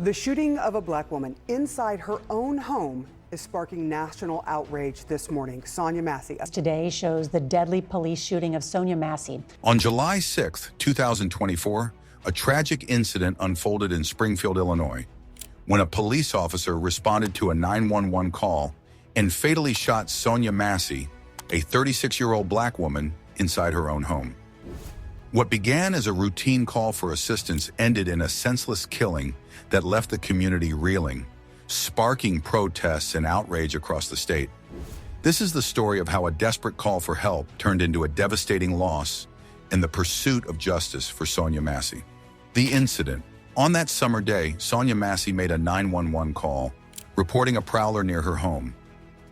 The shooting of a black woman inside her own home is sparking national outrage this morning. Sonya Massey. Today shows the deadly police shooting of Sonya Massey. On July 6, 2024, a tragic incident unfolded in Springfield, Illinois, when a police officer responded to a 911 call and fatally shot Sonya Massey, a 36-year-old black woman, inside her own home. What began as a routine call for assistance ended in a senseless killing that left the community reeling, sparking protests and outrage across the state. This is the story of how a desperate call for help turned into a devastating loss in the pursuit of justice for Sonya Massey. The incident. On that summer day, Sonya Massey made a 911 call, reporting a prowler near her home.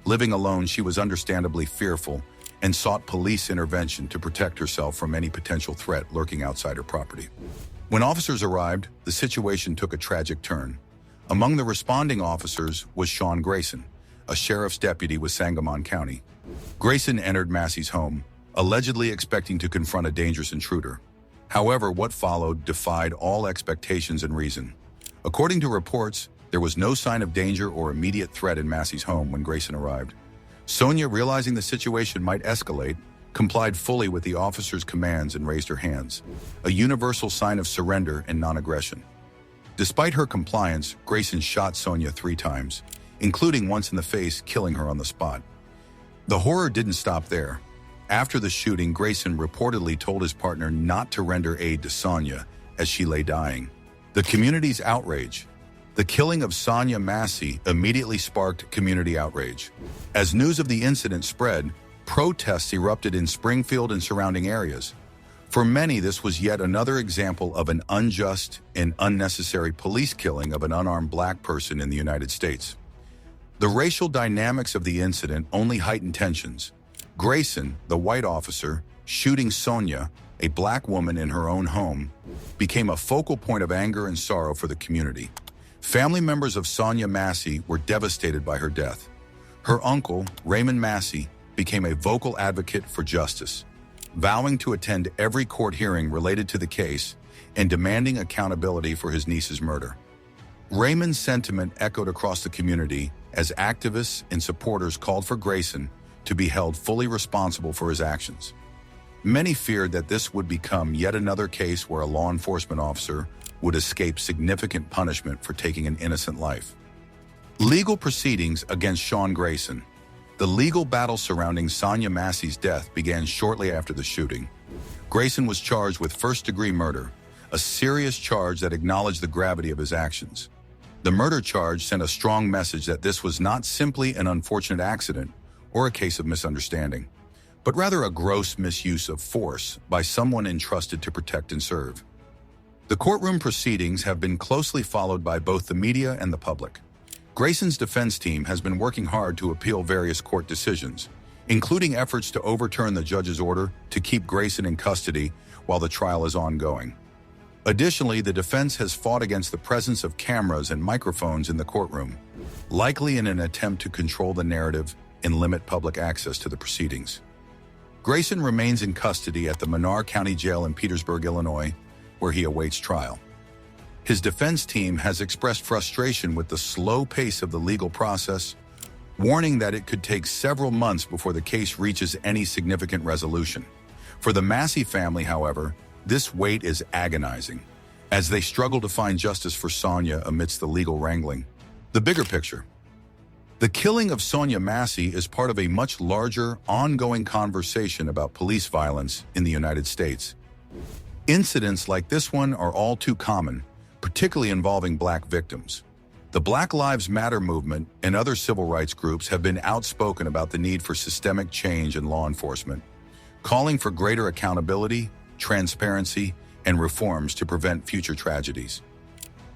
Living alone, she was understandably fearful and sought police intervention to protect herself from any potential threat lurking outside her property. When officers arrived, the situation took a tragic turn. Among the responding officers was Sean Grayson, a sheriff's deputy with Sangamon County. Grayson entered Massey's home, allegedly expecting to confront a dangerous intruder. However, what followed defied all expectations and reason. According to reports, there was no sign of danger or immediate threat in Massey's home when Grayson arrived. Sonya, realizing the situation might escalate, complied fully with the officer's commands and raised her hands, a universal sign of surrender and non-aggression. Despite her compliance, Grayson shot Sonya 3 times, including once in the face, killing her on the spot. The horror didn't stop there. After the shooting, Grayson reportedly told his partner not to render aid to Sonya as she lay dying. The community's outrage. The killing of Sonya Massey immediately sparked community outrage. As news of the incident spread, protests erupted in Springfield and surrounding areas. For many, this was yet another example of an unjust and unnecessary police killing of an unarmed black person in the United States. The racial dynamics of the incident only heightened tensions. Grayson, the white officer, shooting Sonya, a black woman in her own home, became a focal point of anger and sorrow for the community. Family members of Sonya Massey were devastated by her death. Her uncle, Raymond Massey, became a vocal advocate for justice, vowing to attend every court hearing related to the case and demanding accountability for his niece's murder. Raymond's sentiment echoed across the community as activists and supporters called for Grayson to be held fully responsible for his actions. Many feared that this would become yet another case where a law enforcement officer would escape significant punishment for taking an innocent life. Legal proceedings against Sean Grayson. The legal battle surrounding Sonya Massey's death began shortly after the shooting. Grayson was charged with first-degree murder, a serious charge that acknowledged the gravity of his actions. The murder charge sent a strong message that this was not simply an unfortunate accident or a case of misunderstanding, but rather a gross misuse of force by someone entrusted to protect and serve. The courtroom proceedings have been closely followed by both the media and the public. Grayson's defense team has been working hard to appeal various court decisions, including efforts to overturn the judge's order to keep Grayson in custody while the trial is ongoing. Additionally, the defense has fought against the presence of cameras and microphones in the courtroom, likely in an attempt to control the narrative and limit public access to the proceedings. Grayson remains in custody at the Menard County Jail in Petersburg, Illinois, where he awaits trial. His defense team has expressed frustration with the slow pace of the legal process, warning that it could take several months before the case reaches any significant resolution. For the Massey family, however, this wait is agonizing, as they struggle to find justice for Sonya amidst the legal wrangling. The bigger picture. The killing of Sonya Massey is part of a much larger, ongoing conversation about police violence in the United States. Incidents like this one are all too common, particularly involving black victims. The Black Lives Matter movement and other civil rights groups have been outspoken about the need for systemic change in law enforcement, calling for greater accountability, transparency, and reforms to prevent future tragedies.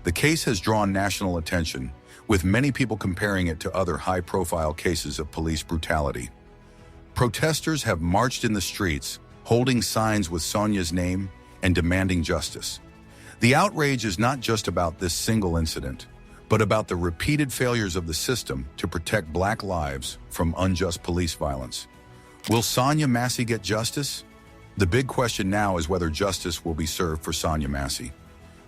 The case has drawn national attention, with many people comparing it to other high-profile cases of police brutality. Protesters have marched in the streets, holding signs with Sonya's name and demanding justice. The outrage is not just about this single incident, but about the repeated failures of the system to protect black lives from unjust police violence. Will Sonya Massey get justice? The big question now is whether justice will be served for Sonya Massey.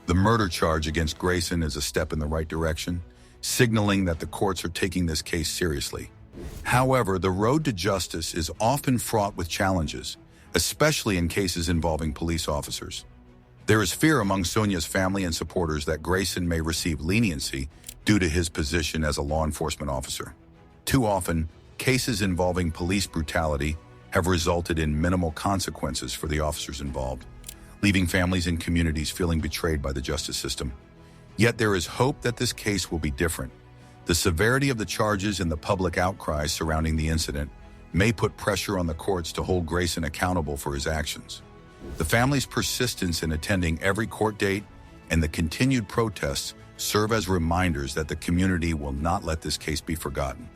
The murder charge against Grayson is a step in the right direction, signaling that the courts are taking this case seriously. However, the road to justice is often fraught with challenges, especially in cases involving police officers. There is fear among Sonya's family and supporters that Grayson may receive leniency due to his position as a law enforcement officer. Too often, cases involving police brutality have resulted in minimal consequences for the officers involved, leaving families and communities feeling betrayed by the justice system. Yet there is hope that this case will be different. The severity of the charges and the public outcry surrounding the incident may put pressure on the courts to hold Grayson accountable for his actions. The family's persistence in attending every court date and the continued protests serve as reminders that the community will not let this case be forgotten.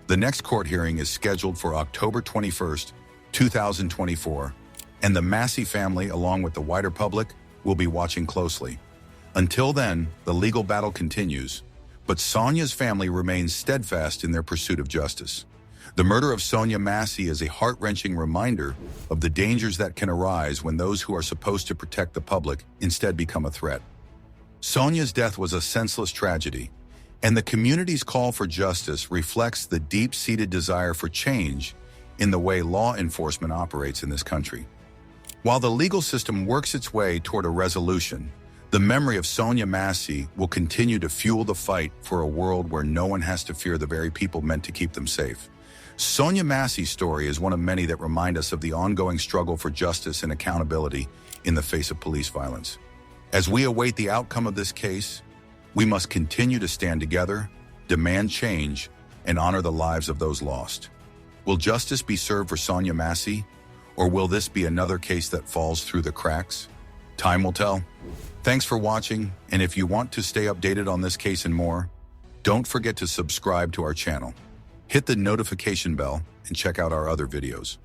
The next court hearing is scheduled for October 21st, 2024, and the Massey family, along with the wider public, will be watching closely. Until then, the legal battle continues, but Sonya's family remains steadfast in their pursuit of justice. The murder of Sonya Massey is a heart-wrenching reminder of the dangers that can arise when those who are supposed to protect the public instead become a threat. Sonya's death was a senseless tragedy, and the community's call for justice reflects the deep-seated desire for change in the way law enforcement operates in this country. While the legal system works its way toward a resolution, the memory of Sonya Massey will continue to fuel the fight for a world where no one has to fear the very people meant to keep them safe. Sonya Massey's story is one of many that remind us of the ongoing struggle for justice and accountability in the face of police violence. As we await the outcome of this case, we must continue to stand together, demand change, and honor the lives of those lost. Will justice be served for Sonya Massey, or will this be another case that falls through the cracks? Time will tell. Thanks for watching, and if you want to stay updated on this case and more, don't forget to subscribe to our channel. Hit the notification bell and check out our other videos.